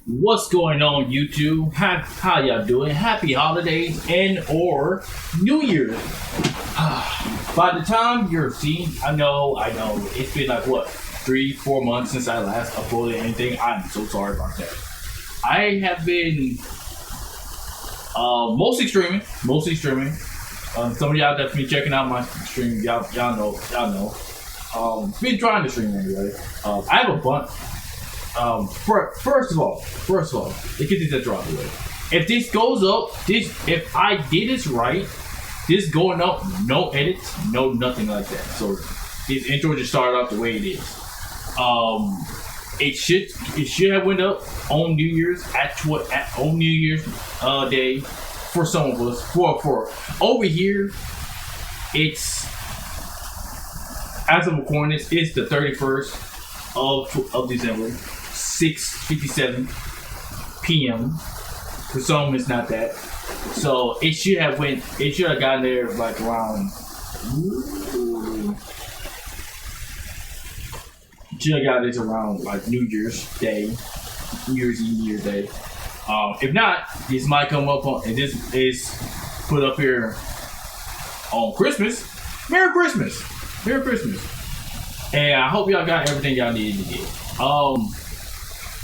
What's going on, YouTube? How y'all doing? Happy holidays and or New Year's. By the time you're seeing, I know, it's been like what, 3-4 months since I last uploaded anything. I'm so sorry about that. I have been mostly streaming. Some of y'all definitely checking out my stream. Y'all know. Been trying to stream anyway. I have a bunch. First of all, let's get this intro out of the way. If this goes up, if I did this right, this going up, no edits, no nothing like that. So this intro just started off the way it is. It should have went up on New Year's on New Year's Day for some of us. For over here, it's as of recording this, it's the 31st of December, 6:57 p.m. For some, it's not that. So it should have gotten there like around. Should have got this around like New Year's Day, New Year's Eve, New Year's Day. If not, this might come up on, and this is put up here on Christmas. Merry Christmas. And I hope y'all got everything y'all needed to get.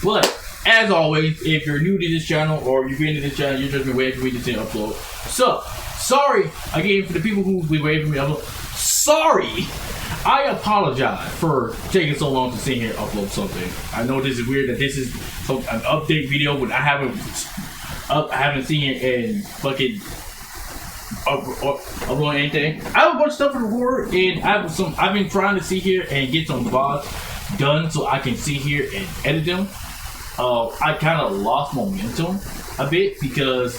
But as always, if you're new to this channel or you've been to this channel, you've just been waiting for me to say upload. So, sorry again for the people who've been waiting for me to upload. Sorry! I apologize for taking so long to sit here and upload something. I know this is weird that this is an update video, but I haven't seen it in fucking upload anything. I have a bunch of stuff to record, and I've been trying to sit here and get some VODs done so I can sit here and edit them. I kind of lost momentum a bit because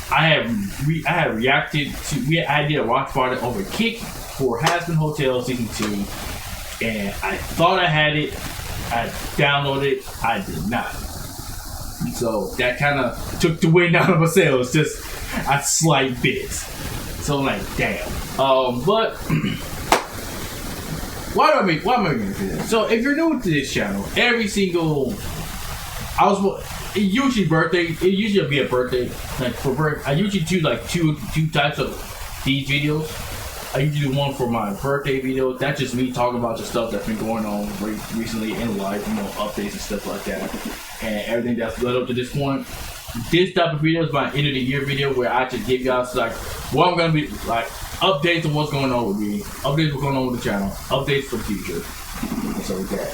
I did a watch party over Kick for Hasbin Hotel Season 2, and I thought I had it. I downloaded it. I did not. So that kind of took the wind out of my sails just a slight bit. So I'm like, damn. But why am I making this? So if you're new to this channel, it usually be a birthday. Like for birthday, I usually do like two types of these videos. I usually do one for my birthday video. That's just me talking about the stuff that's been going on recently in life, updates and stuff like that, and everything that's led up to this point. This type of video is my end of the year video where I just give y'all like what I'm gonna be like, updates on what's going on with me, updates what's going on with the channel, updates for the future, and so with that.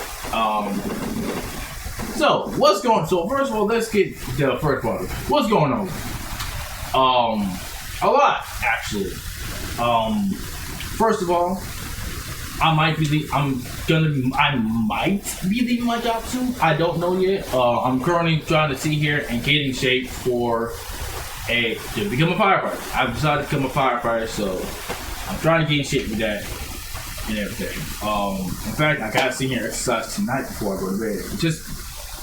So what's going? So first of all, let's get the first part. What's going on? A lot actually. First of all, I might be leaving my job soon. I don't know yet. I'm currently trying to sit here and get in shape to become a firefighter. I've decided to become a firefighter, so I'm trying to get in shape with that and everything. In fact, I gotta sit here and exercise tonight before I go to bed.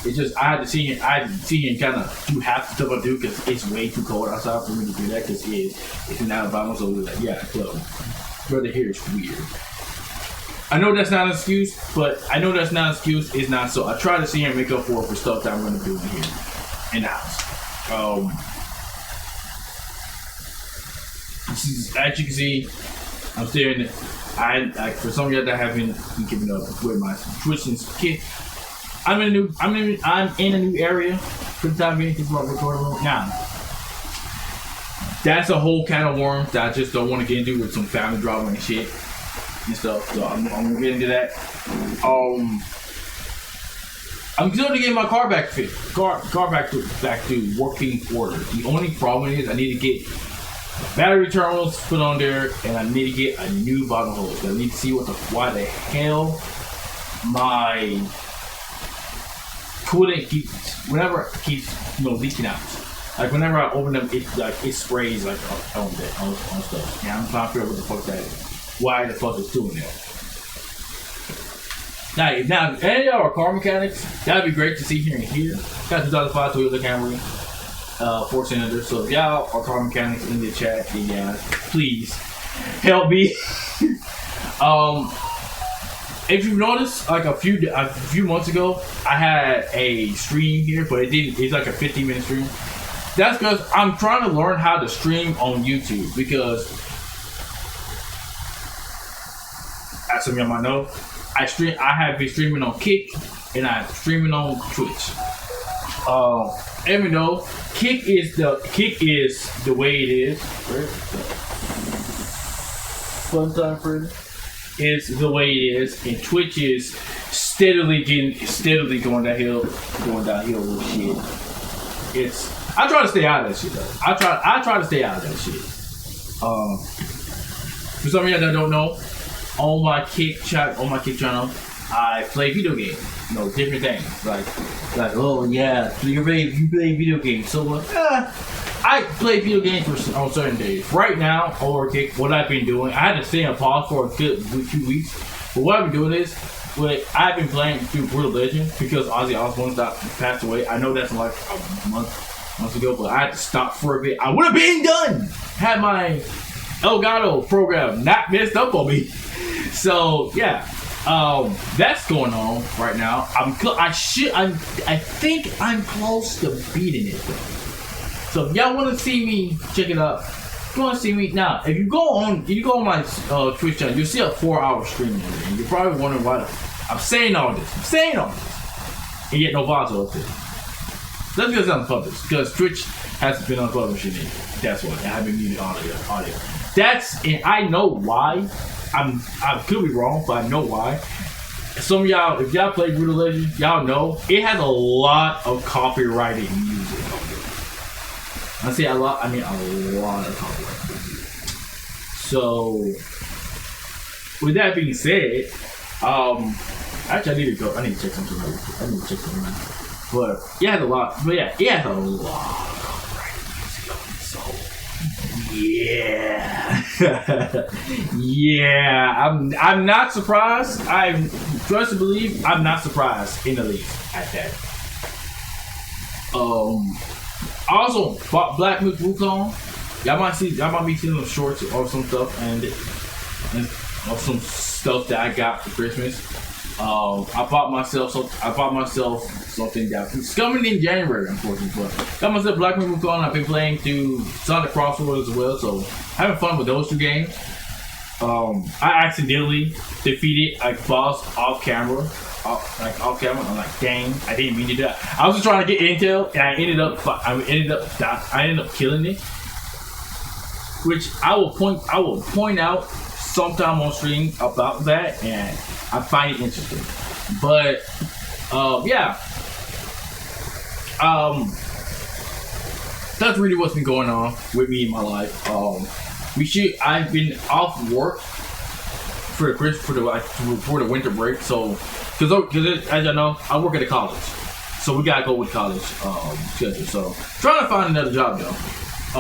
It's just I had to sit here and kind of do half the stuff I do because it's way too cold outside for me to do that because it's in Alabama, so we're like, yeah, so weather here is weird. I know that's not an excuse, it's not, so I try to sit here and make up for stuff that I'm going to do in here, in the house. As you can see, I'm staring at, for some of y'all that haven't been keeping up with my Twitch and kid, I'm in a new area for the time being. This is what we're recording now. That's a whole can of worms that I just don't want to get into with some family drama and shit and stuff. So I'm gonna get into that. I'm still to get my car back fit. Car back to working order. The only problem is I need to get battery terminals put on there, and I need to get a new bottom hose. I need to see why the hell my coolant keeps leaking out. Like whenever I open them, it sprays like on stuff. Yeah, I'm trying to figure out what the fuck that is. Why the fuck it's doing that? Now, if any of y'all are car mechanics, that'd be great to see here and here. Got 2005 Toyota Camry, 4-cylinder. So if y'all are car mechanics in the chat, then please help me. if you notice, like a few months ago, I had a stream here, but it's like a 15-minute stream. That's because I'm trying to learn how to stream on YouTube because, as some of y'all might know, I have been streaming on Kick and I'm streaming on Twitch. Even though Kick is the way it is. Fun time, Freddy. It's the way it is, and Twitch is steadily going downhill with shit. I try to stay out of that shit though. I try to stay out of that shit. For some of y'all that don't know, on my Kick channel, I play video games. You know, different things. Like oh yeah, you play video games. So I play video games on certain days. Right now, or what I've been doing, I had to stay on pause for a good 2 weeks. But what I've been doing is, I've been playing through Brutal Legend because Ozzy Osbourne passed away. I know that's like a months ago, but I had to stop for a bit. I would have been done had my Elgato program not messed up on me. So yeah, that's going on right now. I think I'm close to beating it though. So if y'all want to see me, check it out. If you want to see me now, if you go on my Twitch channel, you'll see a 4-hour stream on there, and you're probably wondering why I'm saying all this, and yet no VODs are up there. That's because I'm published. Because Twitch hasn't been unpublished in it. That's why I haven't muted audio. And I know why. I could be wrong, but I know why. Some of y'all, if y'all play Brutal Legend, y'all know it has a lot of copyrighted music on it. I say a lot, I mean a lot of copyrighted music. So, with that being said, actually I need to check something out. But it has a lot. But yeah, it has a lot of copyrighted music on it. So yeah, I'm not surprised. I'm trust to believe I'm not surprised in the least at that. I also bought Black Myth Wukong. Y'all might be seeing some shorts or some stuff and some stuff that I got for Christmas. I bought myself something that's coming in January, unfortunately. But got myself Black Myth Wukong. I've been playing through Sonic Crossroads as well, so having fun with those two games. I accidentally defeated a boss off camera. I'm like, dang, I didn't mean to do that. I was just trying to get intel, and I ended up killing it. Which I will point out sometime on stream about that, and I find it interesting. But yeah, that's really what's been going on with me in my life. I've been off work for the winter break, so because as y'all know, I work at a college, so we gotta go with college schedule. So trying to find another job though.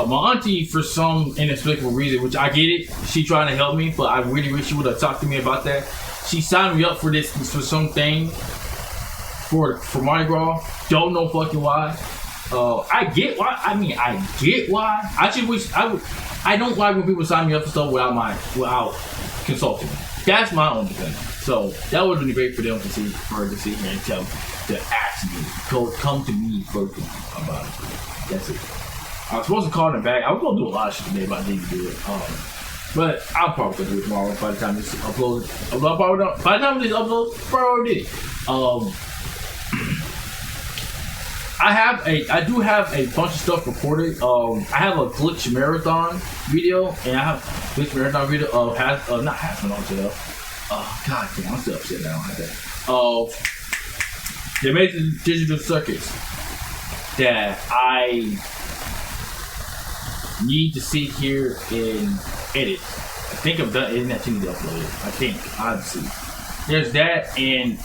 My auntie, for some inexplicable reason, which I get it, she trying to help me, but I really wish she would have talked to me about that. She signed me up for something for Mardi Gras. Don't know fucking why. I get why. I get why. I don't like when people sign me up for stuff without consulting me. That's my only thing. So that would have been great for her to see me and tell to ask me, come to me first about it. That's it. I was supposed to call them back. I was gonna do a lot of shit today, but I didn't do it. But I'll probably do it tomorrow by the time this uploads. By the time this uploads, probably did it. I do have a bunch of stuff recorded. I have a glitch marathon video, and I have a glitch marathon video of not Hasman on today. God damn, I'm still upset now like that. The amazing digital circuits that I need to sit here and edit. I think I'm done editing that thing to upload it. I think, obviously. There's that, and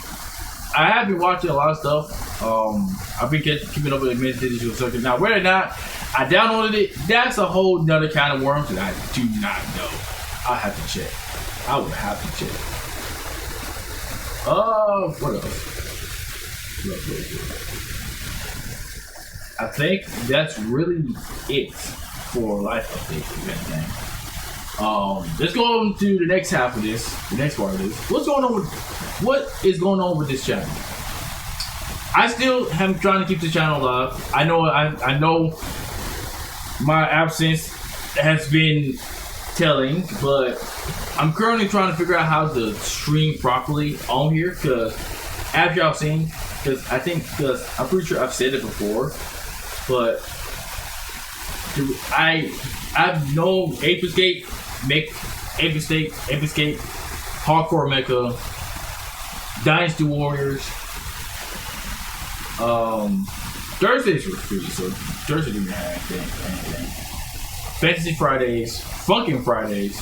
I have been watching a lot of stuff. I've been keeping up with the amazing digital circuit. Now, whether or not I downloaded it, that's a whole nother kind of worm that I do not know. I'll have to check. I would have to check. What else? I think that's really it for life updates and everything. Let's go on to the next half of this, the next part of this. What is going on with this channel? I still am trying to keep the channel alive. I know my absence has been telling, but I'm currently trying to figure out how to stream properly on here, because as y'all seen, because I'm pretty sure I've said it before, but I've known Ape Escape, Hardcore Mecha, Dynasty Warriors. Thursdays were free, so Thursday didn't have anything. Fantasy Fridays, Funkin' Fridays,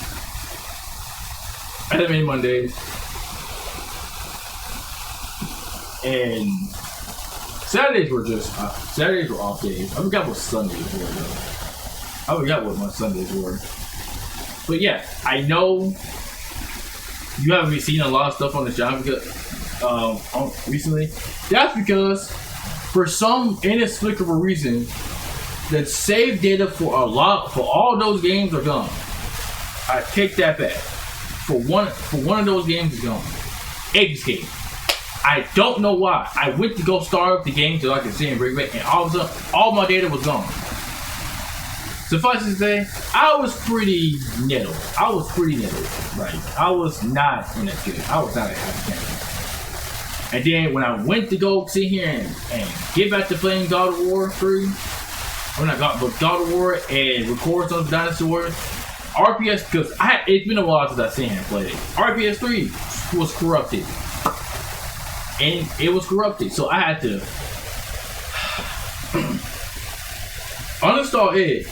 Anime Mondays, and Saturdays were off days. I forgot what Sundays were though. I forgot what my Sundays were. But yeah, I know you haven't been seeing a lot of stuff on the channel because recently. That's because for some inexplicable reason, the save data for all those games are gone. I take that back. For one of those games is gone. Ape Escape. I don't know why. I went to go start up the game so I could see and bring back, and all of a sudden, all my data was gone. Suffice to say, I was pretty nettled. Right? I was not in a good. I was not a happy camper. And then when I went to go sit here and get back to playing God of War 3, God of War and record some Dynasty Warriors, RPS, because it's been a while since I've seen him play it. RPS 3 was corrupted. And it was corrupted, so I had to uninstall it.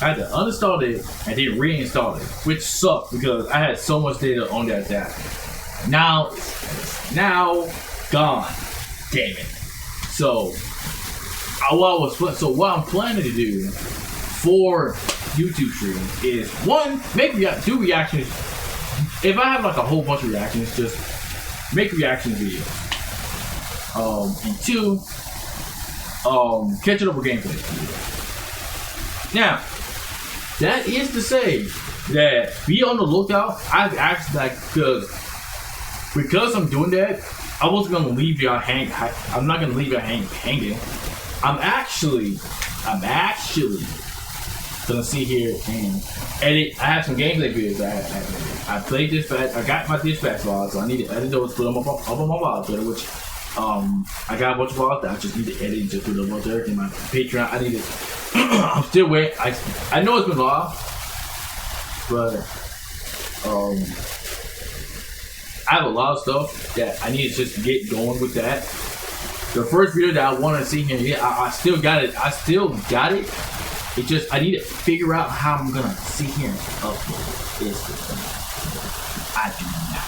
I had to uninstall it and then reinstall it, which sucked because I had so much data on that data. Now gone. Damn it. So what I'm planning to do for YouTube streams is one, do reactions. If I have like a whole bunch of reactions, just make reaction videos. And two, catch it up with gameplay. Now, that is to say that be on the lookout. I've actually because I'm doing that, I wasn't gonna leave y'all I'm not gonna leave y'all hanging. I'm actually gonna sit here and edit. I have some gameplay videos. I played Dispatch. I got my Dispatch files, so I need to edit those, put them up on my file Twitter, which I got a bunch of files that I just need to edit and just put them up there. In my Patreon, I need to. I'm still waiting. I know it's been a while, but I have a lot of stuff that I need to just get going with that. The first video that I want to see here, I still got it. It just, I need to figure out how I'm gonna sit here and upload this. I do not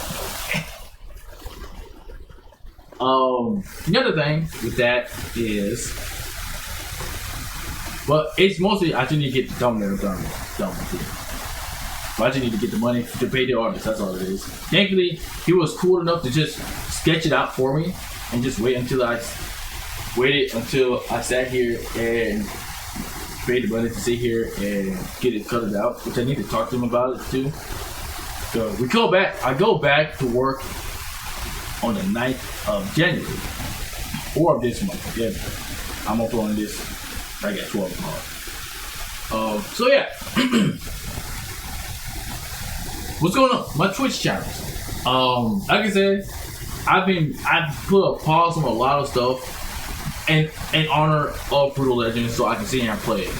know. The other thing with that is, well, it's mostly I just need to get the thumbnail done with it. But I just need to get the money to pay the artist. That's all it is. Thankfully, he was cool enough to just sketch it out for me and just waited until I sat here and paid the money to sit here and get it cut out, which I need to talk to him about it too. So I go back to work on the 9th of January or of this month. Yeah, I'm uploading this like at 12 o'clock. So yeah. What's going on? My Twitch channels. Like I said, I've put a pause on a lot of stuff in honor of Brutal Legends, so I can sit here and play it.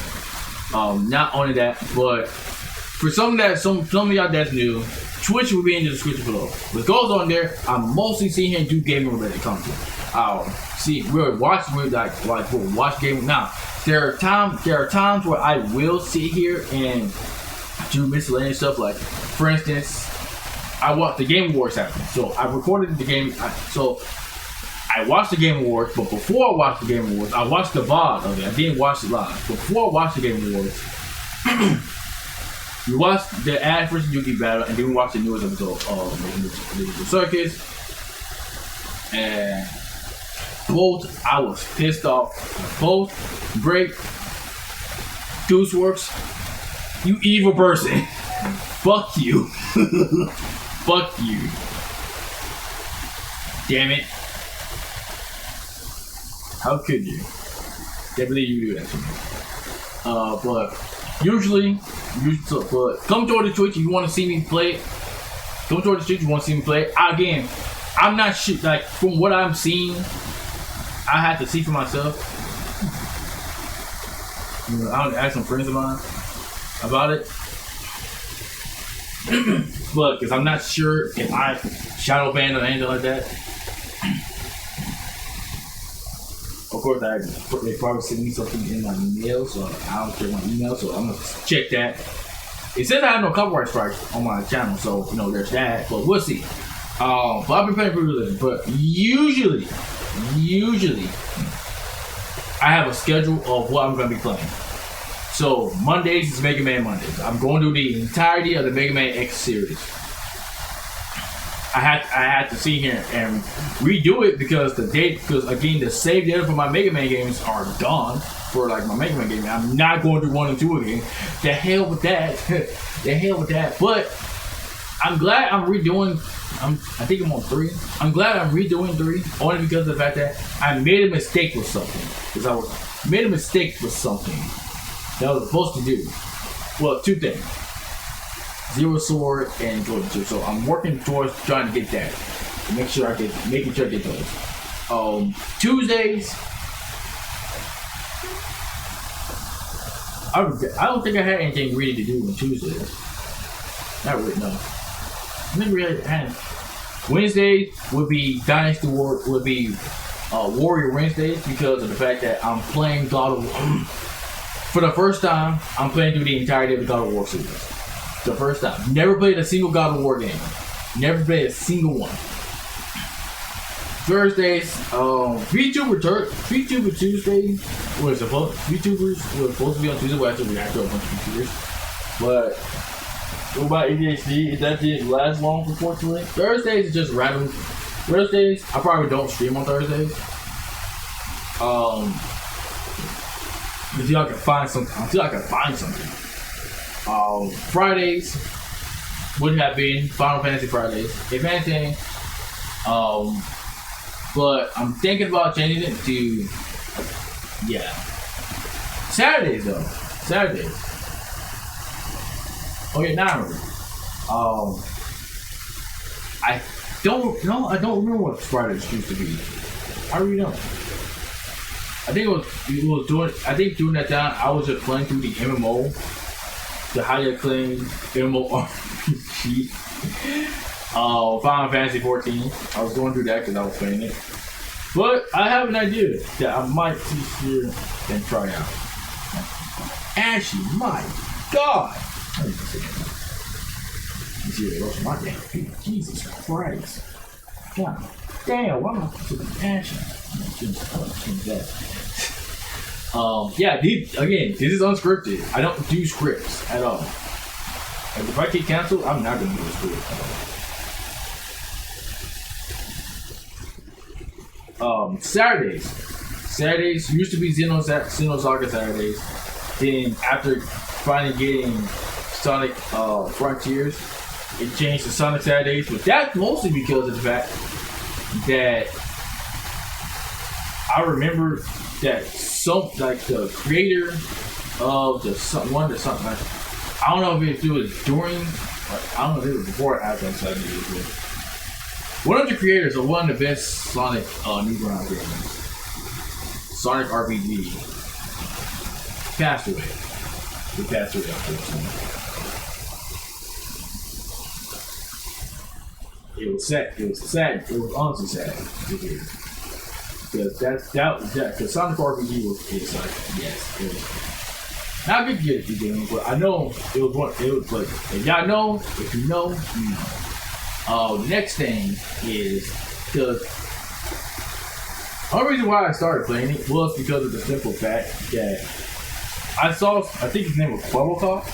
Not only that, but for some of y'all that's new, Twitch will be in the description below. What goes on there, I'm mostly sitting here and do gaming related content. We'll watch gaming. Now, there are times where I will sit here and do miscellaneous stuff. Like, for instance, I watched the Game Awards happen. So I recorded the game. I watched the Game Awards, but before I watched the Game Awards, I watched the VOD of it. I didn't watch it live. Before I watched the Game Awards, we watched the Ash vs. Yugi battle, and then we watched the newest episode of the Circus. And both, I was pissed off. Both, great. Gooseworks, you evil person. Fuck you. Fuck you. Damn it. How could you? Can't believe you do that to me. But usually, but come to the Twitch if you want to see me play it. Come to the Twitch if you want to see me play it. Again, I'm not shit. Like, from what I'm seeing, I have to see for myself. You know, I'll ask some friends of mine about it. But, because I'm not sure if I shadow banned or anything like that. Of course, they probably sent me something in my mail, so I don't check my email, so I'm gonna check that. It says I have no copyright strikes on my channel, so you know there's that. But we'll see. But I've been playing pretty good. But usually, I have a schedule of what I'm gonna be playing. So Mondays is Mega Man Mondays. I'm going through the entirety of the Mega Man X series. I had to sit here and redo it because again the save data for my Mega Man games are gone for like my Mega Man game. I'm not going through 1 and 2 again. The hell with that. The hell with that. But I'm glad I'm redoing. I think I'm on 3. I'm glad I'm redoing 3 only because of the fact that I made a mistake with something. Because I made a mistake with something that I was supposed to do. Well, 2 things. Zero Sword and Jordan 2. So I'm working towards trying to get that. To making sure I get those. Tuesdays. I don't think I had anything really to do on Tuesdays. Not really, no. I think really had. Wednesdays would be Dynasty War, would be Warrior Wednesdays because of the fact that I'm playing God of War. For the first time, I'm playing through the entirety of the God of War series. The first time. Never played a single God of War game. Never played a single one. Thursdays, VTuber Tuesday was supposed VTubers were supposed to be on Tuesday, but I had to react to a bunch of VTubers. But what about ADHD? That didn't last long, unfortunately. Thursdays is just random. Thursdays, I probably don't stream on Thursdays. Until I can find something. Fridays would have been Final Fantasy Fridays, if anything. But I'm thinking about changing it to Saturdays though. Saturdays. Okay, now I remember. I don't remember what Fridays used to be. I really don't. I think during that time I was just playing through the MMO. The highly acclaimed MMORPG, Final Fantasy 14. I was going through that because I was playing it. But I have an idea that I might teach here and try out. Ashy, my God! I need to say that. You see the rest my damn feet. Jesus Christ. God damn, why am I putting Ashy? This is unscripted. I don't do scripts at all. And if I get canceled, I'm not gonna do a script at all. Saturdays used to be Xenosaga Saturdays. Then after finally getting Sonic Frontiers, it changed to Sonic Saturdays. But that's mostly because of the fact that I remember that the creator of I don't know if it was during, I don't know if it was before or after Saturdays. One of the creators of one of the best Sonic Newgrounds games, Sonic RPG, passed away. He passed away, unfortunately. It was sad. It was honestly sad to hear. Because Sonic RPG is like, yes, it was not good to get it game, but I know it was like, if y'all know, if you know, you know. The next thing is, because the only reason why I started playing it was because of the simple fact that I think his name was Bubblecop.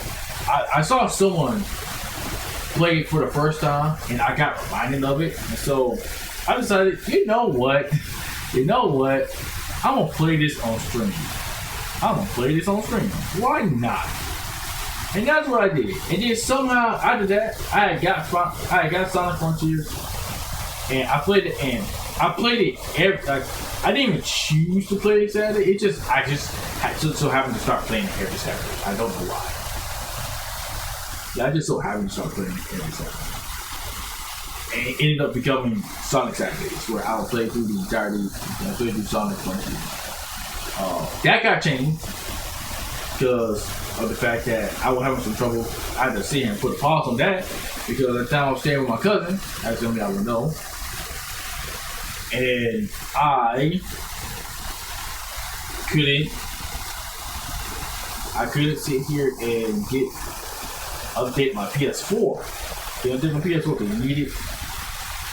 I saw someone play it for the first time, and I got reminded of it, and so I decided, you know what, I'm gonna play this on stream. Why not? And that's what I did. And then somehow after that, I had got Sonic Frontiers, and I played it. And I played it every. Like, I didn't even choose to play it Saturday. I just had so happened to start playing it every Saturday. I don't know why. Yeah, I just so happened to start playing it every Saturday. And it ended up becoming Sonic Saturdays, where I would play through the entirety, play through Sonic Frontiers. That got changed because of the fact that I was having some trouble. I had to sit here and put a pause on that because at the time I was staying with my cousin, as somebody I would know, and I couldn't sit here and update my PS4. The update my PS4 because I needed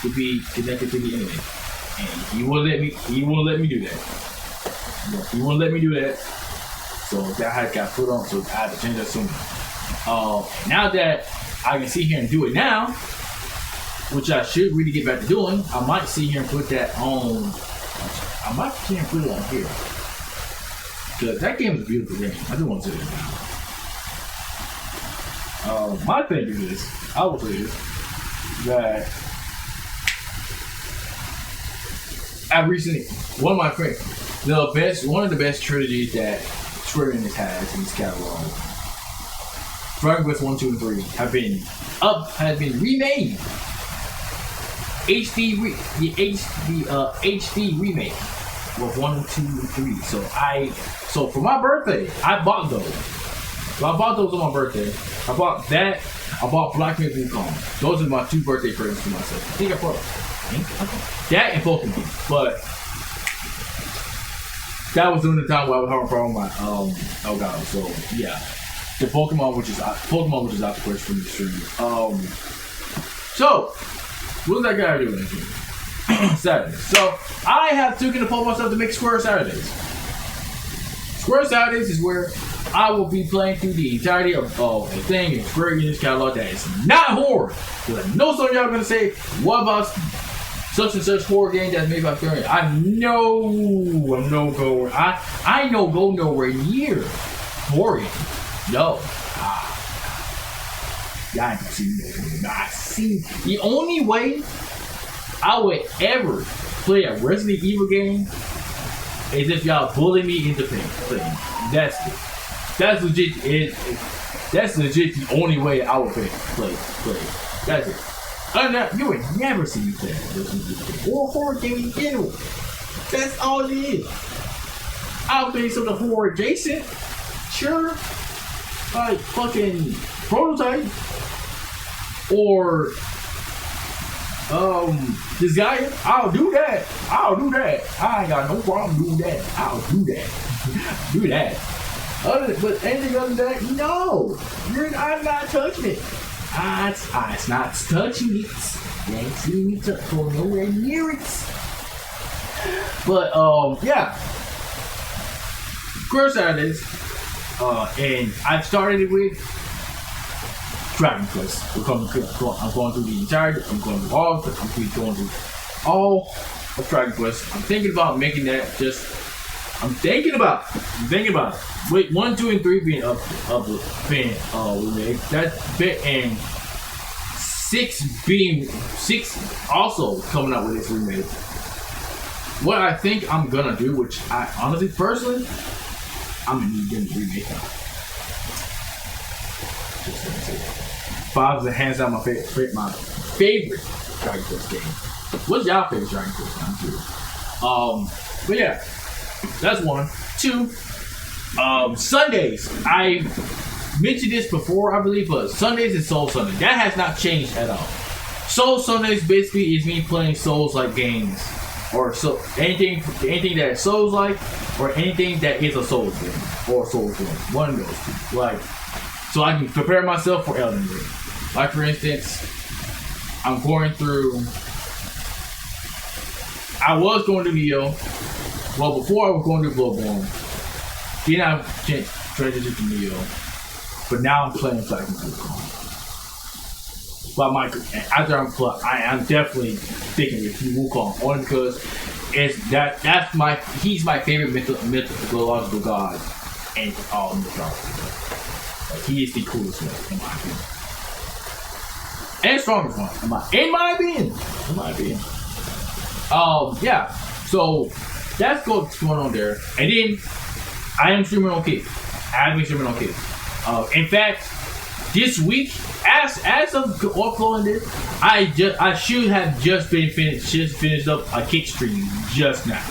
to be connected to the internet, and he wouldn't let me do that. He wouldn't let me do that. So that had got put on, so I had to change that soon. Now that I can sit here and do it now, which I should really get back to doing, I might sit here and put that on. I might sit here and put it on here. Because that game is a beautiful game. I do want to say that. My thing is this, I will say this, that I recently, one of my friends, one of the best trilogies that Square Enix has in its catalog, Dragon Quest 1, 2, and 3 have been remade. HD remake with 1, 2, and 3. So for my birthday, I bought those. So I bought those on my birthday. I bought that. I bought Black Myth Wukong. Those are my 2 birthday presents for myself. I think I bought that and Pokemon. But that was during the time where I was having a problem with my Elgato. So yeah, the Pokemon which is out the question from the stream. So what was that guy doing? Saturday. So I have taken it upon myself to make Square Saturdays. Square Saturdays is where I will be playing through the entirety of a thing in Square Enix catalog that is not horror. Because I know some of y'all are gonna say, what about such and such horror game that's made by Square Enix? I know go nowhere near horror game. No. Y'all ain't gonna see me. The only way I would ever play a Resident Evil game is if y'all bully me into playing. That's legit. That's legit the only way I would play. That's it. Other than that, you would never see me play a Resident Evil game or a horror game in general. That's all it is. I'll play some of the horror adjacent. Sure. Like fucking Prototype. Or Desire, I'll do that. I ain't got no problem doing that. I'll do that. Do that. But anything other than that, no. I'm not touching it. It's not touching it. You ain't seen me go nowhere near it. But yeah. Square Saturdays. And I've started it with Dragon Quest. I'm going through the entirety. I'm going through all of Dragon Quest. I'm thinking about making that I'm thinking about it. Wait, 1, 2, and 3 being remade. That bit and 6 also coming out with this remake. What I think I'm gonna do, which I honestly, personally, I'm gonna need them to remake them. 5 is hands down my favorite Dragon Quest game. What's y'all favorite Dragon Quest game? But yeah, that's 1. 2, Sundays. I mentioned this before, I believe, but Sundays is Soul Sunday. That has not changed at all. Soul Sundays basically is me playing Souls-like games, or anything that is Souls-like, or anything that is a Souls game or Souls game. One of those 2. Like, so I can prepare myself for Elden Ring. Like for instance, I'm going through. I was going to Neo. Well, before I was going to Bloodborne. Then I transitioned to Neo. But now I'm playing Black Myth Wukong. But I'm definitely thinking with Wukong only because he's my favorite mythological god in all mythology. Like, he is the coolest one, in my opinion. And strongest one, in my opinion. Yeah. So that's what's going on there. And then I am streaming on Kick. In fact, this week, as of uploading this, I should have just finished up a Kick stream just now.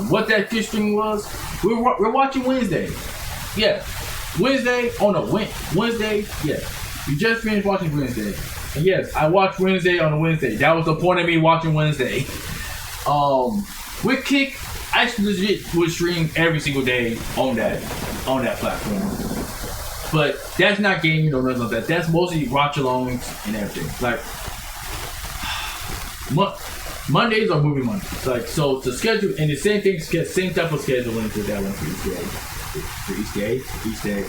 What that Kick stream was, we're watching Wednesday. Yeah, Wednesday. Oh no, Wednesday. Yeah, we just finished watching Wednesday. And yes, I watched Wednesday on a Wednesday. That was the point of me watching Wednesday. With Kick, I legit would stream every single day on that platform. But that's not gaming or nothing like that. That's mostly watch-alongs and everything. Like Mondays are movie Mondays. Like, so the schedule and the same type of scheduling for that one for each day.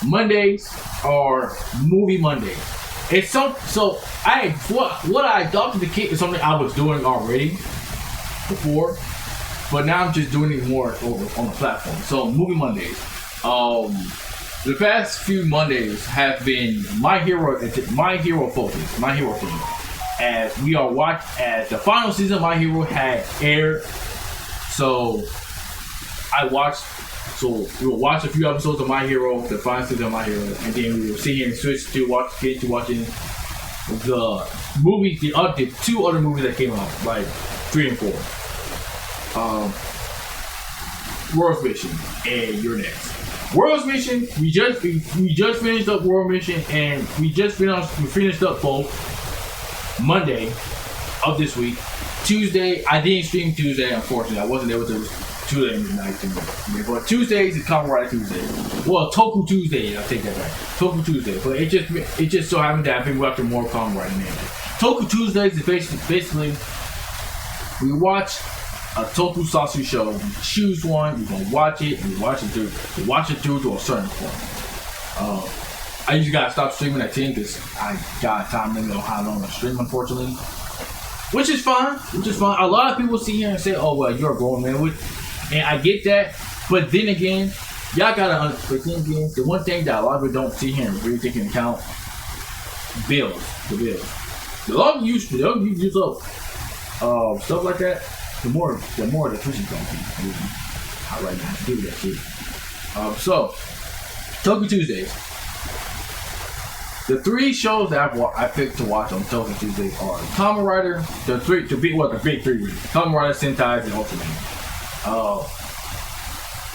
Mondays are movie Mondays. It's what I adopted the Kick is something I was doing already before, but now I'm just doing it more over on the platform. So movie Mondays. The past few Mondays have been my hero focus, as we are as the final season of My Hero had aired. So we will watch a few episodes of My Hero, the final season of My Hero, and then we will sit here and switch to watching the movies, the two other movies that came out, like 3 and 4. World's Mission and You're Next. World's Mission, we just finished up World Mission, and we finished up both Monday of this week. Tuesday, I didn't stream Tuesday, unfortunately. I wasn't able to Tuesday night. But Tuesdays is Kamen Rider Tuesday. Well, Toku Tuesday, I'll take that back. Toku Tuesday. But it just so happened that I've been watching more Kamen Rider than anything. Toku Tuesdays is basically we watch a tokusatsu show. You choose one, you're gonna watch it, and you watch it through to a certain point. I usually gotta stop streaming at 10 because I got a time limit on how long I stream, unfortunately. Which is fine. A lot of people sit here and say, "Oh well, you're a grown man," and I get that. But then again, the one thing that a lot of people don't see here and really take into account, the bills. The longer you use up stuff like that, the more the tuition's gonna be. How right now to do that shit. So Toku Tuesdays. The 3 shows that I picked to watch on Toku Tuesdays are Kamen Rider, the big 3 really. Kamen Rider, Sentai, and Ultraman.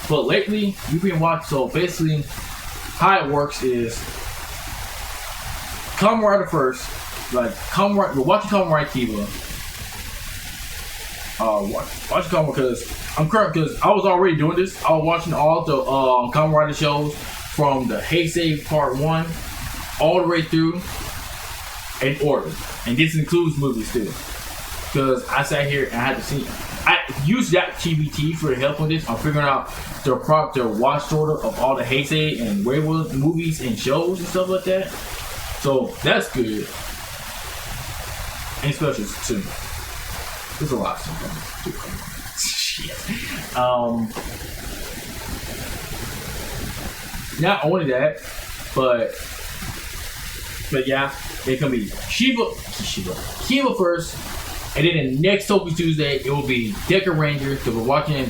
But lately, you've been watching. So basically, how it works is Kamen Rider first. Like we're watching Kamen Rider Kiba. Watching Kamen because I was already doing this. I was watching all the Kamen Rider shows from the Heisei Part 1 all the way through in order, and this includes movies too. Because I sat here and I had to see. I used that TBT for help on this. I'm figuring out the watch order of all the Heisei and werewolf movies and shows and stuff like that. So that's good, and especially soon. There's a lot of stuff coming. Shit. Not only that, but yeah, it can be Kiba first, and then the next Toku Tuesday it will be Deca Ranger, because we're watching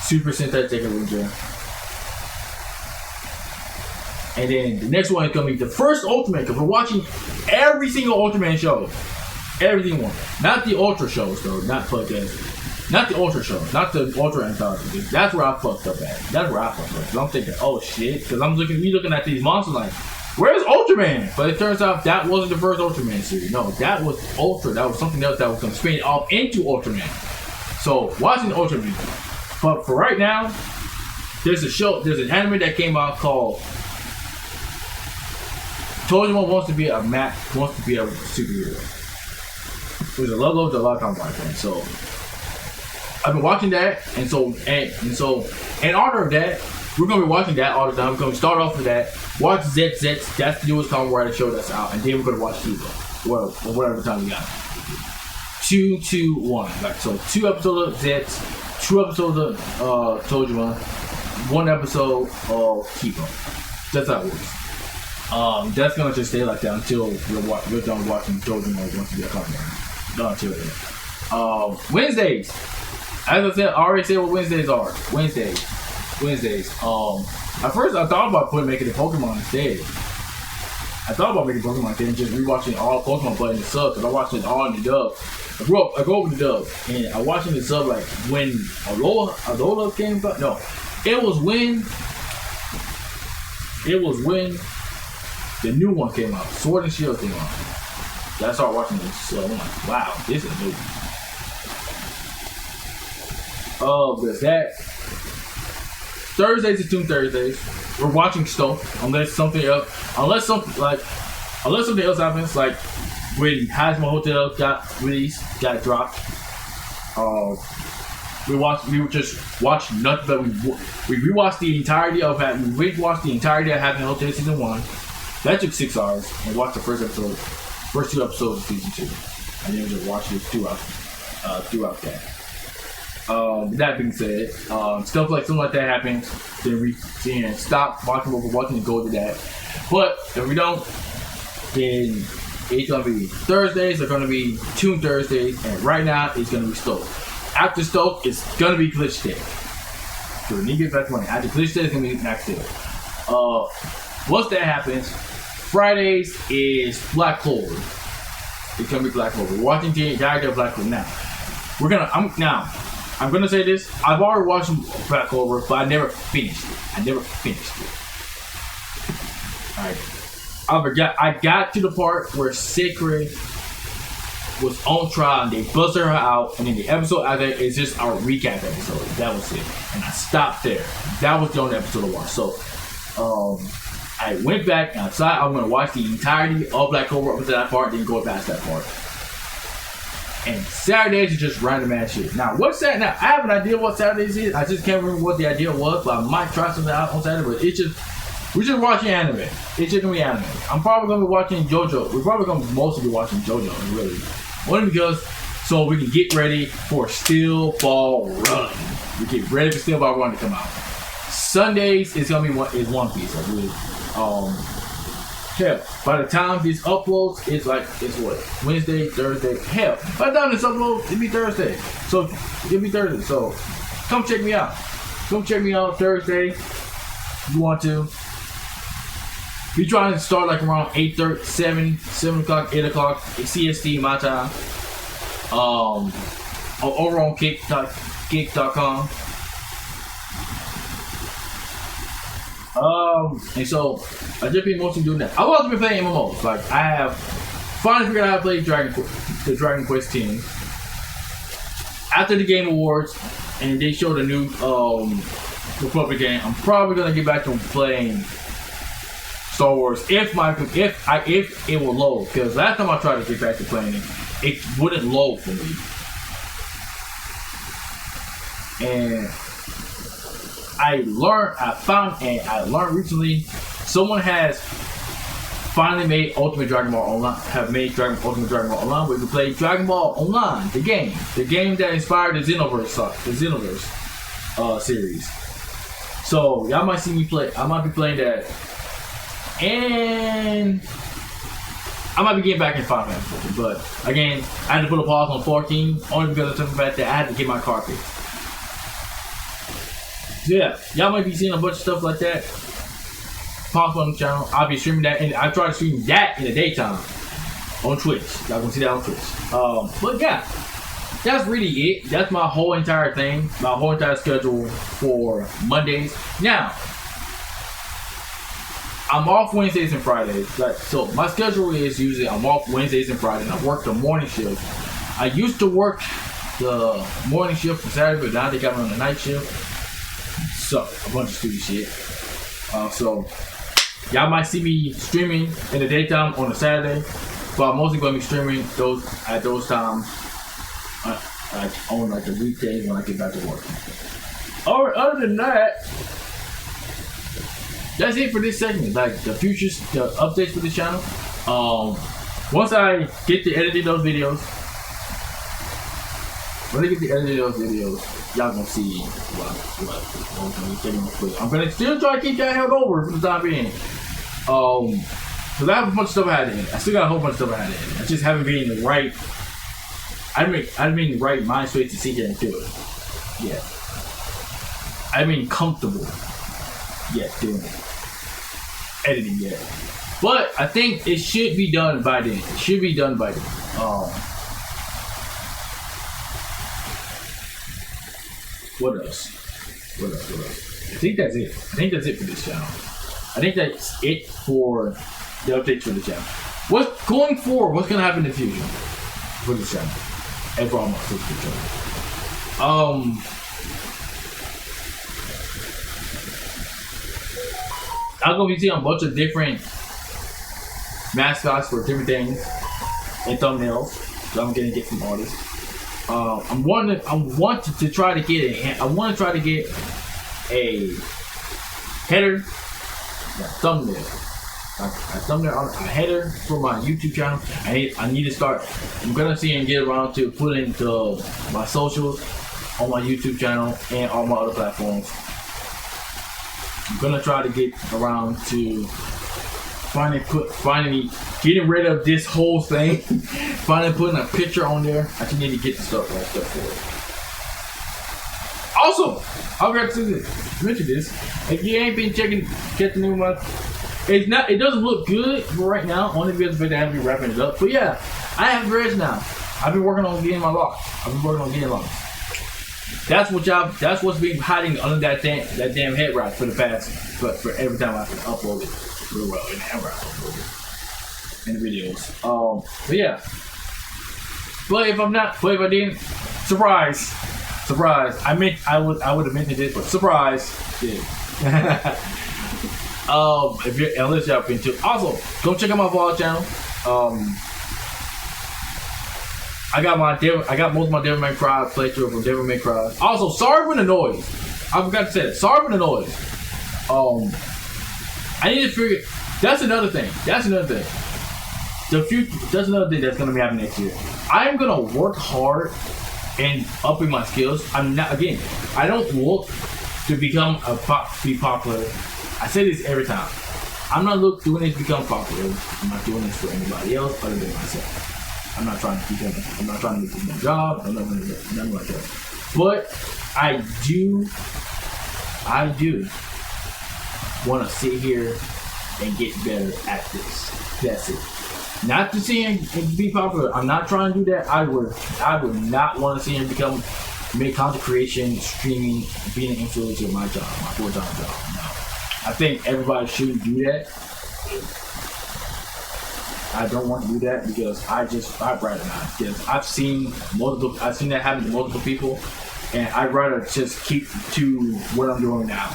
Super Sentai Deca Ranger, and then the next one is gonna be the first Ultraman, because we're watching every single Ultraman show, everything one, not the Ultra shows though, not the Ultra shows, not the Ultra Anthology. That's where I fucked up at. Cause I'm thinking, oh shit, because we looking at these monsters like, where's Ultraman? But it turns out that wasn't the first Ultraman series. No, that was Ultra. That was something else that was going to spin it off into Ultraman. So, watching Ultraman. But for right now, there's an anime that came out called Tojima wants to be a superhero. There's a logo, there's a lot of time like that. So, I've been watching that, and so in honor of that, we're gonna be watching that all the time. We're gonna start off with that. Watch Zets. That's the newest Kamen Rider show that's out, and then we're gonna watch Kiba. Well, whatever time we got. 2, 2, 1. Like so, 2 episodes of Zets, 2 episodes of Tojima, 1 episode of Kipo. That's how it works. That's gonna just stay like that until we're done watching Tojima once we get caught. Not until then. Wednesdays. As I said, I already said what Wednesdays are. Wednesdays. At first I thought about making a Pokemon instead. I thought about making Pokemon instead and just rewatching all Pokemon, but in the sub, because I watched it all in the dub. I grew up with the dub, and I watched it in the sub like when Alola came back. No, it was when the new one came out. Sword and Shield came out. I started watching it, so I'm like, wow, this is new. There's that. Thursdays and Toon Thursdays. We're watching stuff unless something else happens, like when Hazmo Hotel got dropped. We just watched nothing but we rewatched the entirety of that. We rewatched the entirety of Hazmo Hotel season 1. That took 6 hours, and watched the first 2 episodes of season 2, and then we just watched it throughout that. That being said, stuff like something like that happens, then we can stop watching what we're watching and go to that. But if we don't, then it's gonna be Thursdays are gonna be Toon Thursdays, and right now it's gonna be Stoke. After Stoke, it's gonna be Glitch Day. So we need to get back to money. After Glitch Day, it's gonna be next day. Once that happens, Fridays is Black Clover. It's gonna be Black Clover. We're watching the entirety of Black Clover now. I'm gonna say this. I've already watched Black Clover, but I never finished it. Alright. I got to the part where Sacred was on trial and they busted her out, and then the episode after that is just our recap episode. That was it. And I stopped there. That was the only episode I watched. So I went back and I decided I'm gonna watch the entirety of Black Clover up to that part, then go past that part. And Saturdays are just random ass shit. Now, what's that? Now, I have an idea what Saturdays is. I just can't remember what the idea was, but I might try something out on Saturday. But we're just watching anime. It's just gonna be anime. I'm probably gonna be watching JoJo. We're probably gonna mostly be watching JoJo, really. Only because so we can get ready for Steel Ball Run. We get ready for Steel Ball Run to come out. Sundays is gonna be One Piece. I believe. Hell, by the time this uploads, it's what? Wednesday, Thursday. Hell, by the time this uploads, it'll be Thursday. So, come check me out. Come check me out Thursday. If you want to. We're trying to start like around 8:30, 7 o'clock, 8 o'clock, CST, my time. Over on kick.com. And so I just been mostly doing that. I've also been playing MMOs. Like I have finally figured out how to play Dragon Quest X. After the Game Awards, and they showed a new Republic game, I'm probably gonna get back to playing Star Wars if it will load. Because last time I tried to get back to playing it wouldn't load for me. And I learned recently, someone has finally made Ultimate Dragon Ball Online, Ultimate Dragon Ball Online, where you can play Dragon Ball Online, the game that inspired the Xenoverse series. So y'all might see me play. I might be playing that, and I might be getting back in Final Fantasy. But again, I had to put a pause on 14 only because of the fact that I had to get my car fixed. Yeah, y'all might be seeing a bunch of stuff like that pop on the channel. I'll be streaming that, and I try to stream that in the daytime on Twitch. Y'all gonna see that on Twitch. But yeah, that's really it. That's my whole entire thing, my whole entire schedule for Mondays. Now, I'm off Wednesdays and Fridays. So my schedule is usually I'm off Wednesdays and Fridays. I work the morning shift. I used to work the morning shift for Saturday, but now they got me on the night shift. So a bunch of stupid shit. So y'all might see me streaming in the daytime on a Saturday, but I'm mostly gonna be streaming at those times on like the weekdays when I get back to work. Alright, other than that, that's it for this segment. Like the updates for the channel. Once I get to editing those videos, when I get the end of those videos, y'all gonna see what I'm gonna be taking with. I'm gonna still try to keep that held over for the time being. Because I have a bunch of stuff I had in it. I still got a whole bunch of stuff I had in it. I just haven't been in the right. I didn't be in the right mind space to sit here and do it. Yeah. I mean comfortable. Yeah, doing it. Editing yet. But I think it should be done by then. It should be done by then. What else? I think that's it. I think that's it for this channel. I think that's it for the updates for the channel. What's going forward? What's gonna happen in the future for this channel? And for all my future channel. I'm gonna be seeing a bunch of different mascots for different things and thumbnails that I'm gonna get from artists. I want to try to get a header, thumbnail, a header for my YouTube channel. I need to start. I'm gonna see and get around to putting my socials on my YouTube channel and all my other platforms. I'm gonna try to get around to finally getting rid of this whole thing. Finally putting a picture on there. I just need to get the stuff right there for it. Also, I forgot to mention this. If you ain't been catching new ones, it doesn't look good for right now, only because I haven't been wrapping it up. But yeah, I have dreads now. I've been working on getting my locks. That's what's been hiding under that damn head wrap for the past, for every time I have to upload it. Well, in ever I upload it in the videos. But yeah. But if I didn't, surprise. I would have mentioned it, but surprise. Yeah. Unless y'all been to. Also, go check out my vlog channel. I got most of my Devil May Cry playthrough from Devil May Cry. Also, sorry for the noise. I forgot to say that. Sorry for the noise. I need to figure. That's another thing. That's another thing that's gonna be happening next year. I am gonna work hard and upping my skills. I don't look to be popular. I say this every time. I'm not doing this to become popular. I'm not doing this for anybody else other than myself. I'm not trying to make this my job. I'm not going to do nothing like that. But I do want to sit here and get better at this. That's it. Not to see him be popular. I'm not trying to do that. I would not want to see him make content creation, streaming, being an influencer my job, my full-time job. No. I think everybody should do that. I don't want to do that because I'd rather not. Because I've seen that happen to multiple people, and I'd rather just keep to what I'm doing now.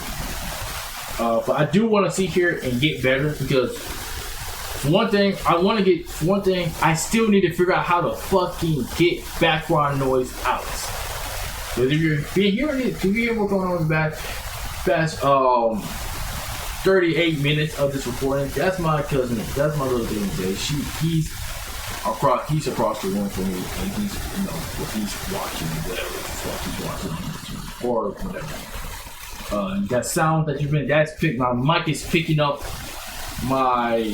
But I do want to sit here and get better because for one thing, I still need to figure out how to fucking get background noise out. Because if you're hearing what's going on in the past 38 minutes of this recording, that's my cousin. That's my little cousin. He's across the room from me, and he's watching whatever the fuck he's watching or whatever. That sound that my mic is picking up my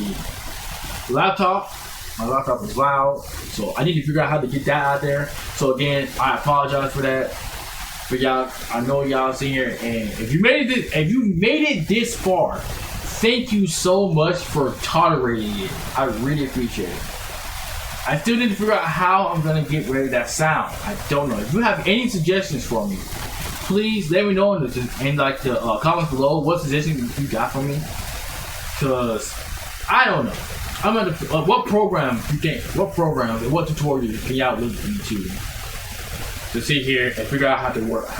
laptop. My laptop is loud, so I need to figure out how to get that out there. So again, I apologize for that. But y'all, I know y'all seen here, and if you made it this far, thank you so much for tolerating it. I really appreciate it. I still need to figure out how I'm gonna get rid of that sound. I don't know. If you have any suggestions for me, please let me know in the comments below what suggestions you got for me. Cause I don't know. I'm at what program you think? What programs and what tutorials can y'all look into to sit here and figure out how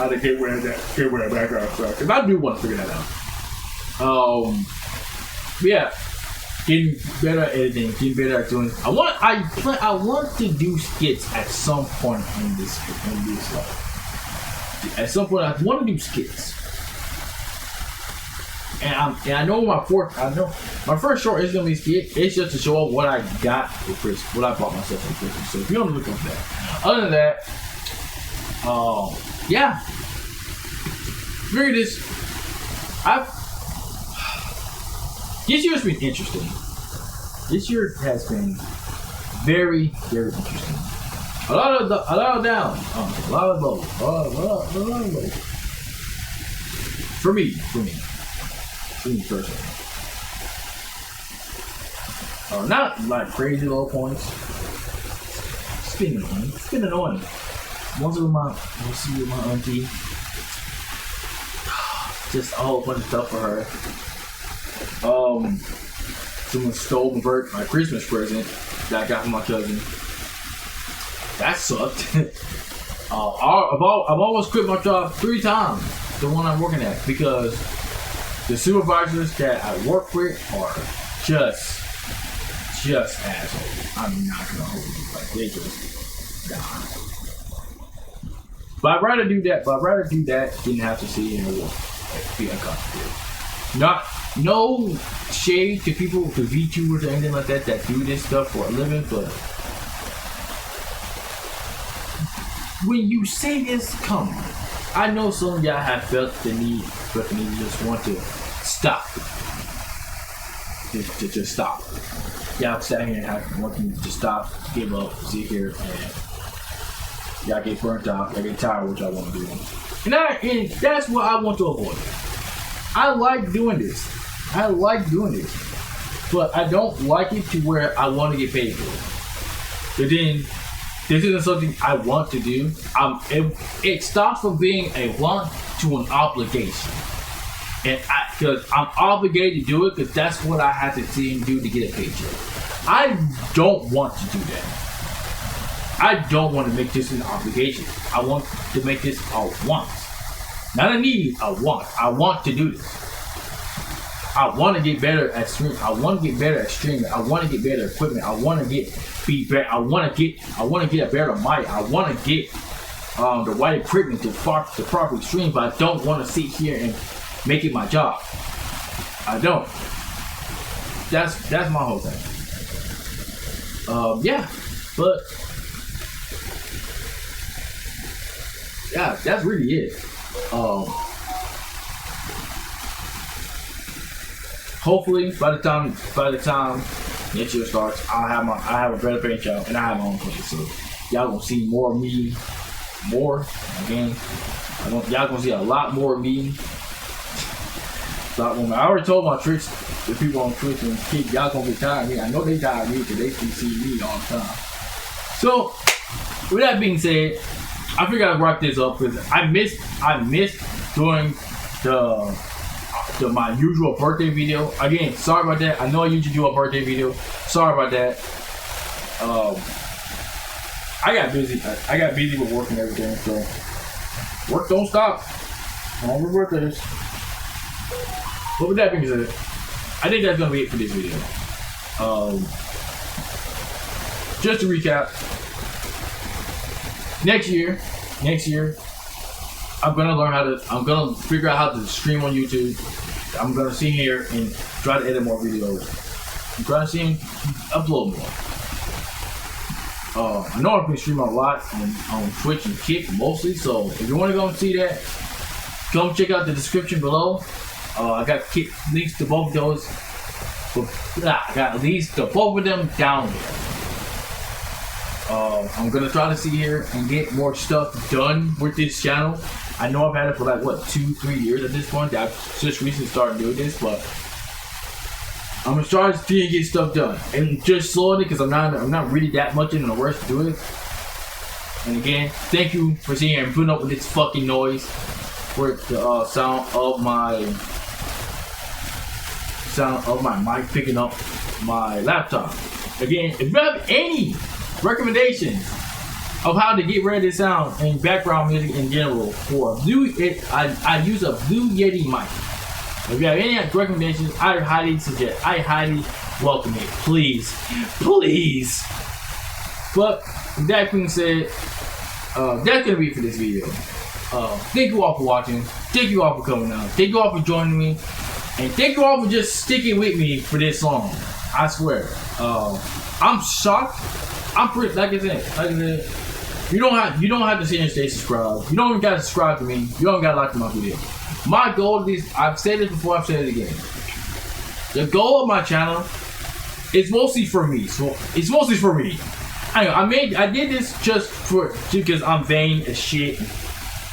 to get rid of that background stuff? Because I do want to figure that out. But yeah, getting better at editing, getting better at doing. I want to do skits at some point in this life. At some point, I want to do skits. And I know my first short is gonna be skit. It's just to show off what I got for Christmas, what I bought myself for Christmas. So if you want to look up that, other than that, Yeah. Look at this. This year's been interesting. This year has been very, very interesting. A lot of down, a lot of low, a lot of low. For me personally. Not like crazy low points. It's been annoying. Once we'll see with my auntie. Just a whole bunch of stuff for her. Someone stole my Christmas present that I got from my cousin. That sucked. I've almost quit my job 3 times, the one I'm working at, because the supervisors that I work with are just assholes. I'm not gonna hold you. Like, they just But I'd rather do that than have to see it and be uncomfortable. No shade to people, to VTubers or anything like that do this stuff for a living, but when you say this, come on. I know some of y'all have felt the need to just want to stop. Just stop. Y'all sat here and wanting to stop, give up, sit here, and y'all get burnt out, y'all get tired of what y'all want to do. And that's what I want to avoid. I like doing this, but I don't like it to where I want to get paid for it. But then, this isn't something I want to do. It stops from being a want to an obligation. And because I'm obligated to do it, because that's what I have to see and do to get a paycheck. I don't want to do that. I don't want to make this an obligation. I want to make this a want. Not a need, a want. I want to do this. I want to get better at streaming. I want to get better at streaming. I want to get better at equipment. I want to be better. I want to get a better mic. I want to get the right equipment to properly stream, but I don't want to sit here and make it my job. I don't. That's my whole thing. But yeah, that's really it. Hopefully, by the time next year starts, I have a better paint job and I have my own place. So y'all gonna see more of me, again. Y'all gonna see a lot more of me. I already told my Twitch, the people on Twitch and kids, y'all gonna be tired of me. I know they tired of me because they can see me all the time. So, with that being said, I figured I'd wrap this up because I missed doing my usual birthday video. Again, sorry about that. I know I usually do a birthday video. Sorry about that. I got busy with work and everything, so work don't stop. On the birthdays. But with that being said, I think that's gonna be it for this video. Just to recap, next year, I'm gonna figure out how to stream on YouTube. I'm gonna sit here and try to edit more videos. I'm trying to see and upload more. I know I've been streaming a lot on Twitch and Kick mostly, so if you want to go and see that, come check out the description below. I got links to both of those. I got links to both of them down there. I'm gonna try to see here and get more stuff done with this channel. I know I've had it for like 2-3 years at this point. I've just recently started doing this, but I'm gonna try to see and get stuff done, and just slowly because I'm not really that much in a rush to do it. And again, thank you for sitting here and putting up with this fucking noise for the sound of my mic picking up my laptop. Again, if you have any recommendations of how to get rid of the sound and background music in general for I use a Blue Yeti mic. If you have any recommendations, I highly welcome it. Please. But with that being said, that's gonna be it for this video. Thank you all for watching. Thank you all for coming out. Thank you all for joining me. And thank you all for just sticking with me for this long. I swear. I'm shocked. I'm pretty, like I said, You don't have to sit and stay subscribed. You don't even gotta subscribe to me. You don't gotta like my video. My goal is, I've said it before, I've said it again. The goal of my channel is mostly for me. So it's mostly for me. I did this just because I'm vain as shit.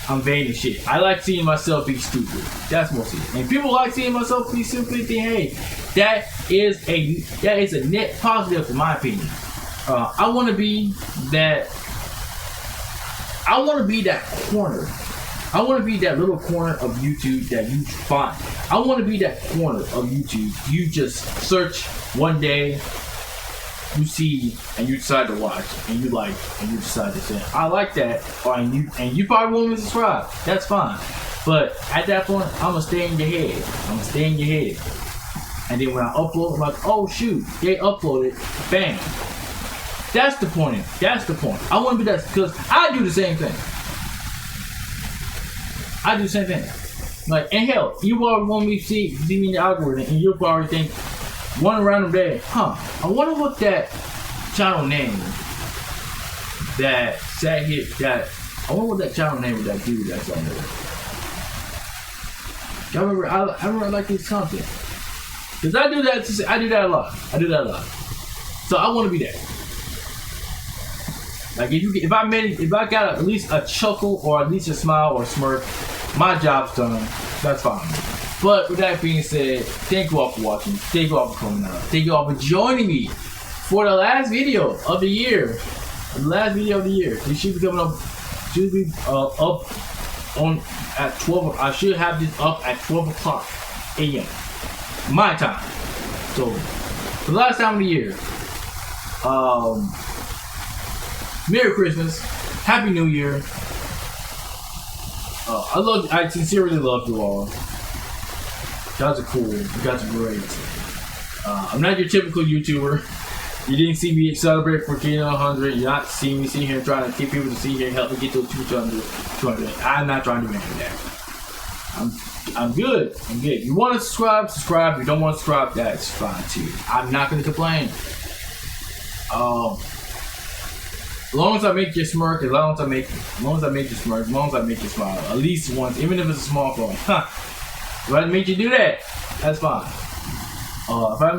I'm vain as shit. I like seeing myself be stupid. That's mostly it. And people like seeing myself be stupid. Think, hey, that is a net positive in my opinion. I want to be that. I want to be that corner. I want to be that little corner of YouTube that you find. I want to be that corner of YouTube. You just search one day, you see, and you decide to watch, and you like, and you decide to say, I like that, and you probably won't even subscribe. That's fine. But at that point, I'm gonna stay in your head. And then when I upload, I'm like, oh shoot, they uploaded, bam. That's the point. I want to be that, because I do the same thing. Like, and hell, you probably want me to see me in the algorithm, and you'll probably think, one random day, I wonder what that channel name that sat here, I wonder what that channel name of that dude that's on there. I remember like this content. Because I do that a lot. So I want to be that. Like if I got at least a chuckle or at least a smile or a smirk, my job's done. That's fine. But with that being said, thank you all for watching. Thank you all for coming out. Thank you all for joining me for the last video of the year. It should be coming up. Should be up on at 12. I should have this up at 12 o'clock a.m. my time. So for the last time of the year. Merry Christmas, Happy New Year. I sincerely love you all. You guys are cool. You guys are great. I'm not your typical YouTuber. You didn't see me celebrate for Kingdom 100. You're not seeing me sitting here trying to get people to see here and help me get to 200. I'm not trying to do any of that. I'm good. You want to subscribe? Subscribe. If you don't want to subscribe, that's fine too. I'm not going to complain. As long as I make you smirk, as long as I make you smile, at least once, even if it's a small thing. If I make you do that, that's fine. If I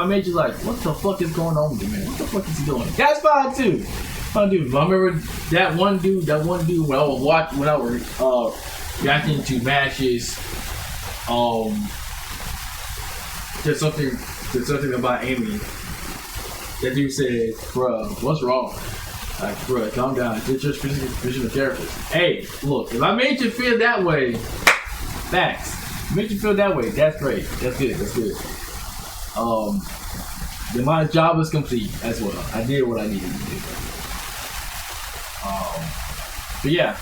made you like, what the fuck is going on with you, man? What the fuck is he doing? That's fine too. I remember that one dude when I was reacting to matches. There's something about Amy. That dude said, "Bruh, what's wrong?" Like, bruh, calm down. Get your specific therapist. Hey, look, if I made you feel that way, facts. Made you feel that way, that's great. That's good. Then my job is complete as well. I did what I needed to do. But yeah,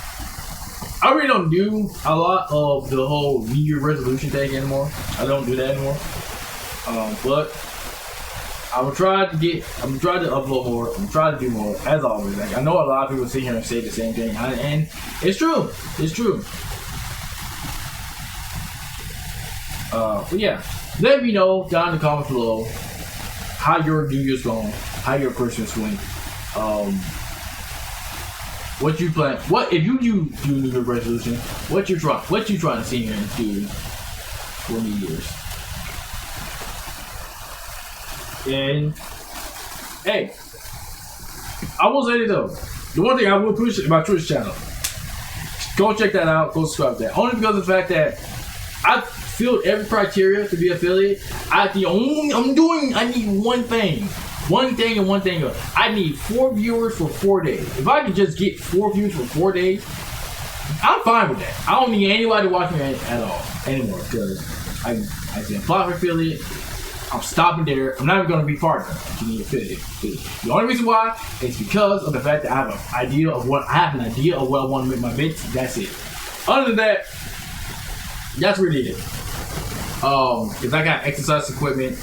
I really don't do a lot of the whole New Year resolution thing anymore. I don't do that anymore. But I'm gonna try to upload more. I'm trying to do more, as always. Like, I know a lot of people sit here and say the same thing, and it's true. But yeah, let me know down in the comments below how your New Year's going, how your Christmas went. What you plan? What if you do New Year's resolution? What you trying to see here and do for New Year's? And hey, I will say it though. The one thing I will push is my Twitch channel. Go check that out. Go subscribe to that. Only because of the fact that I filled every criteria to be affiliate. I need one thing. And one thing. I need 4 viewers for 4 days. If I could just get 4 views for 4 days, I'm fine with that. I don't need anybody watching me at all anymore because I can apply for affiliate. I'm stopping there. I'm not even going to be partner. You need affiliate. The only reason why is because of the fact that I have an idea of what I want to make my bits. That's it. Other than that, that's really it. If I got exercise equipment,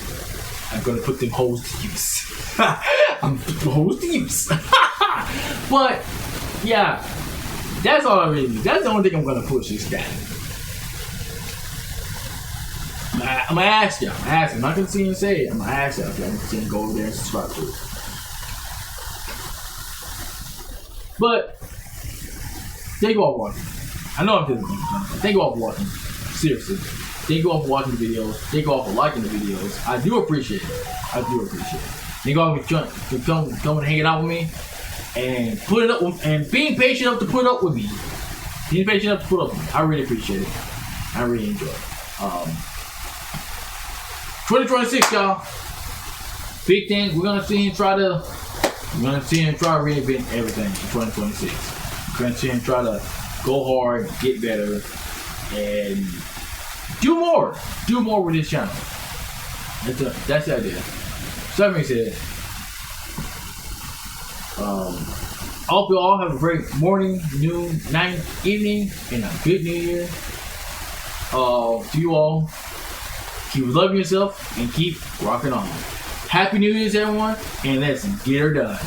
I'm gonna put them hoes to use. I'm putting them hoes to use. But yeah, that's all I really need. That's the only thing I'm gonna push is that. I'm gonna ask y'all. I'm not gonna see and say it. I'm gonna ask y'all if y'all can go over there and subscribe to it. But thank you all for watching. I know I'm doing it. Thank you all for watching. Seriously. Thank you all for watching the videos. Thank you all for liking the videos. I do appreciate it. I do appreciate it. Thank you all for coming and hanging out with me and putting up with, and being patient enough to put up with me. Being patient enough to put up with me. I really appreciate it. I really enjoy it. 2026, y'all. Big thing. We're gonna see him try to reinvent everything in 2026. We're gonna see him try to go hard, get better, and do more. Do more with this channel. That's the idea. So that being said, I hope you all have a great morning, noon, night, evening, and a good new year. To you all, keep loving yourself and keep rocking on. Happy New Year's, everyone, and let's get her done.